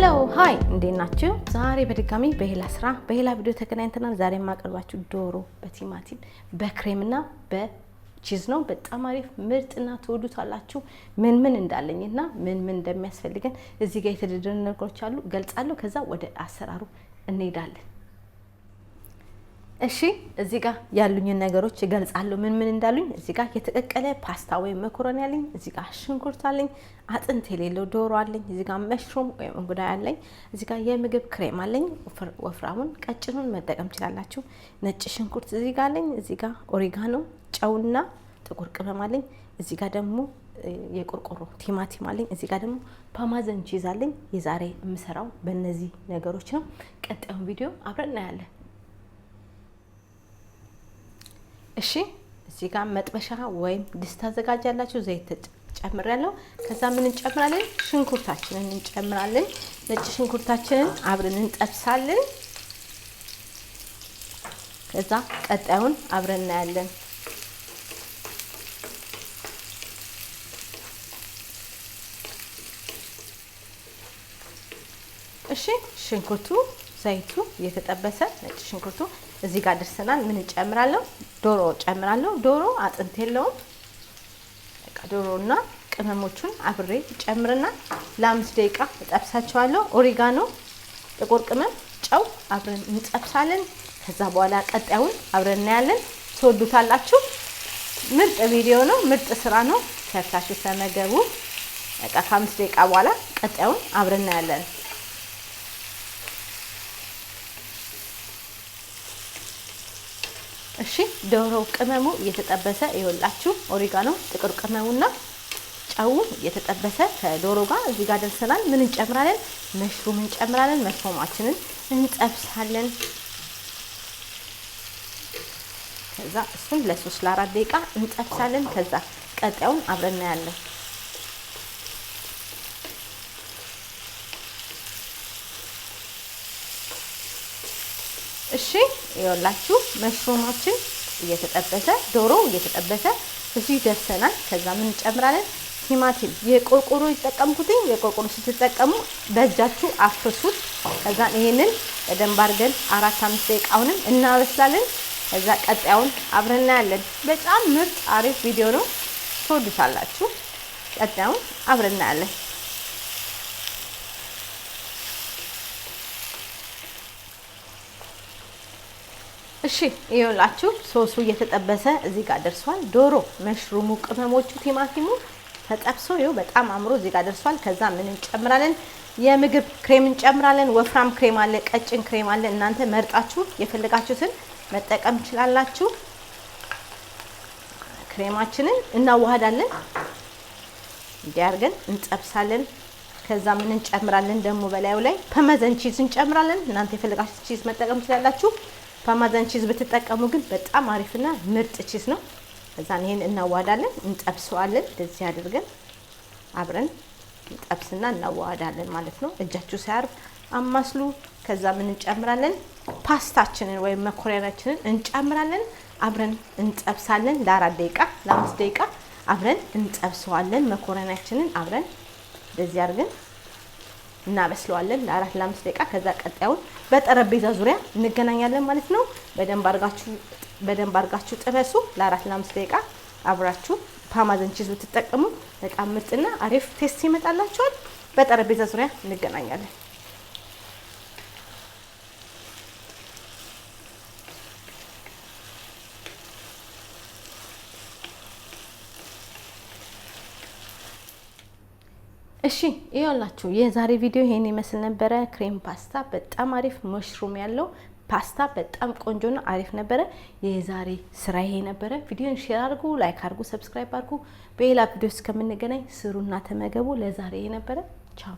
ሄሎ ሃይ እንዴት ናችሁ? ዛሬ በድጋሚ በሌላ ቪዲዮ ተገናኝተናል። ዛሬ የማቀርባችሁ ዶሮ በቲማቲም በክሬምና በቺዝ ነው። በጣም አሪፍ ምርጥና ትወዱታላችሁ። ምን እንዳለኝና ምን እንደሚያስፈልገን እዚህ ጋር የተደረደሩ ነገሮች አሉ ገልጻለሁ። ከዛ ወደ አሰራሩ እንሄዳለን። እሺ እዚህ ጋር ያሉኝ ነገሮች ገልጻለሁ ምን እንዳሉኝ። እዚህ ጋር የተቀቀለ ፓስታ ወይም መኮረኒ አለኝ። እዚህ ጋር ሽንኩርት አለኝ፣ አጥንት የሌለው ዶሮ አለኝ። እዚህ ጋር መሽሩም ወይም እንጉዳይ አለኝ። እዚህ ጋር የምግብ ክሬም አለኝ። ወፍራሙን ቀጭኑን መጠቀም ትችላላችሁ። ነጭ ሽንኩርት እዚህ ጋር አለኝ። እዚህ ጋር ኦሪጋኖ፣ ጨውና ጥቁር ቅመም አለኝ። እዚህ ጋር ደግሞ የቆርቆሮ ቲማቲም አለኝ። እዚህ ጋር ደግሞ ፓርሜዛን ቺዝ አለኝ። የዛሬ የምሰራው በእነዚህ ነገሮች ነው። ቀጣዩን ቪዲዮ አብረን እናያለን። እሺ እዚህ ጋር መጥበሻ ወይም ድስት አዘጋጃላችሁ። ዘይት ጨምራለሁ። ከዛ ምን እንጨምራለን? ሽንኩርታችንን እንጨምራለን። ነጭ ሽንኩርታችንን አብረን እንጠብሳለን። ከዛ ቀጣዩን አብረን እናያለን። እሺ ሽንኩርቱ ዘይቱ እየተጠበሰ ነጭ ሽንኩርቱ እዚህ ጋር ደርሰናል። ምን እንጨምራለሁ? ዶሮ ጨምራለሁ። ዶሮ አጥንት የለውም። በቃ ዶሮና ቅመሞቹን አብሬ ጨምርና ለ5 ደቂቃ እጠብሳቸዋለሁ። ኦሪጋኖ፣ ጥቁር ቅመም፣ ጨው አብረን እንጠብሳለን። ከዛ በኋላ ቀጣዩን አብረን እናያለን። ትወዱታላችሁ። ምርጥ ቪዲዮ ነው፣ ምርጥ ስራ ነው። ሰርታችሁ ተመገቡ። በቃ ከ5 ደቂቃ በኋላ ቀጣዩን አብረን እናያለን። እሺ ዶሮ ቅመሙ እየተጠበሰ ይወላችሁ። ኦሪጋኖ፣ ጥቁር ቅመሙና ጨው እየተጠበሰ ከዶሮ ጋር እዚህ ጋር ደርሰናል። ምን እንጨምራለን? መሽሩም እንጨምራለን። መሽሩማችንን እንጠብሳለን። ከዛ እሱን ለ3 ለ4 ደቂቃ እንጠብሳለን። ከዛ ቀጣዩን አብረን እናያለን። እሺ ይወላችሁ መሽሩማችን እየተጠበሰ ዶሮ እየተጠበሰ እዚህ ደርሰናል። ከዛ ምን እንጨምራለን? ቲማቲም የቆርቆሮ ይተጠቀምኩትኝ። የቆርቆሮ ስትጠቀሙ በእጃችሁ አፍርሱት። ከዛ ይሄንን በደንብ አድርገን 4-5 ደቂቃውንም እናበስላለን። ከዛ ቀጣዩን አብረን እናያለን። በጣም ምርጥ አሪፍ ቪዲዮ ነው፣ ትወዱታላችሁ። ቀጣዩን አብረን እናያለን። እሺ ይኸውላችሁ ሶሱ እየተጠበሰ እዚህ ጋር ደርሷል። ዶሮ፣ መሽሩሙ፣ ቅመሞቹ፣ ቲማቲሙ ተጠብሶ ይኸው በጣም አምሮ እዚህ ጋር ደርሷል። ከዛ ምን እንጨምራለን? የምግብ ክሬም እንጨምራለን። ወፍራም ክሬም አለ፣ ቀጭን ክሬም አለ። እናንተ መርጣችሁ የፈለጋችሁትን መጠቀም ትችላላችሁ። ክሬማችንን እናዋሃዳለን። እንዲያርገን እንጠብሳለን። ከዛ ምን እንጨምራለን? ደግሞ በላዩ ላይ ፓርሜዛን ቺዝ እንጨምራለን። እናንተ የፈለጋችሁትን ቺዝ መጠቀም ትችላላችሁ። ፓርሜዛን ቺዝ ብትጠቀሙ ግን በጣም አሪፍና ምርጥ ቺዝ ነው። ከዛ ይሄን እናዋሃዳለን፣ እንጠብሰዋለን። እንደዚህ አድርገን አብረን እንጠብስና እናዋሃዳለን ማለት ነው። እጃችሁ ሳያርፍ አማስሉ። ከዛ ምን እንጨምራለን? ፓስታችንን ወይም መኮረኒያችንን እንጨምራለን። አብረን እንጠብሳለን ለ4 ደቂቃ ለ5 ደቂቃ አብረን እንጠብሰዋለን። መኮረኒያችንን አብረን እንደዚህ አድርገን እናበስለዋለን ለ4 ለ5 ደቂቃ። ከዛ ቀጣዩን በጠረጴዛ ዙሪያ እንገናኛለን ማለት ነው። በደንብ አድርጋችሁ ጥበሱ ለ4 ለ5 ደቂቃ አብራችሁ ፓርሜዛን ቺዝ ብትጠቀሙ በጣም ምርጥና አሪፍ ቴስት ይመጣላችኋል። በጠረጴዛ ዙሪያ እንገናኛለን። እሺ ይኸውላችሁ የዛሬ ቪዲዮ ይሄን ይመስል ነበረ። ክሬም ፓስታ በጣም አሪፍ፣ መሽሩም ያለው ፓስታ በጣም ቆንጆና አሪፍ ነበረ። የዛሬ ስራ ይሄ ነበረ። ቪዲዮን ሼር አድርጉ፣ ላይክ አድርጉ፣ ሰብስክራይብ አድርጉ። በሌላ ቪዲዮ እስከምንገናኝ ስሩና ተመገቡ። ለዛሬ ይሄ ነበረ። ቻው።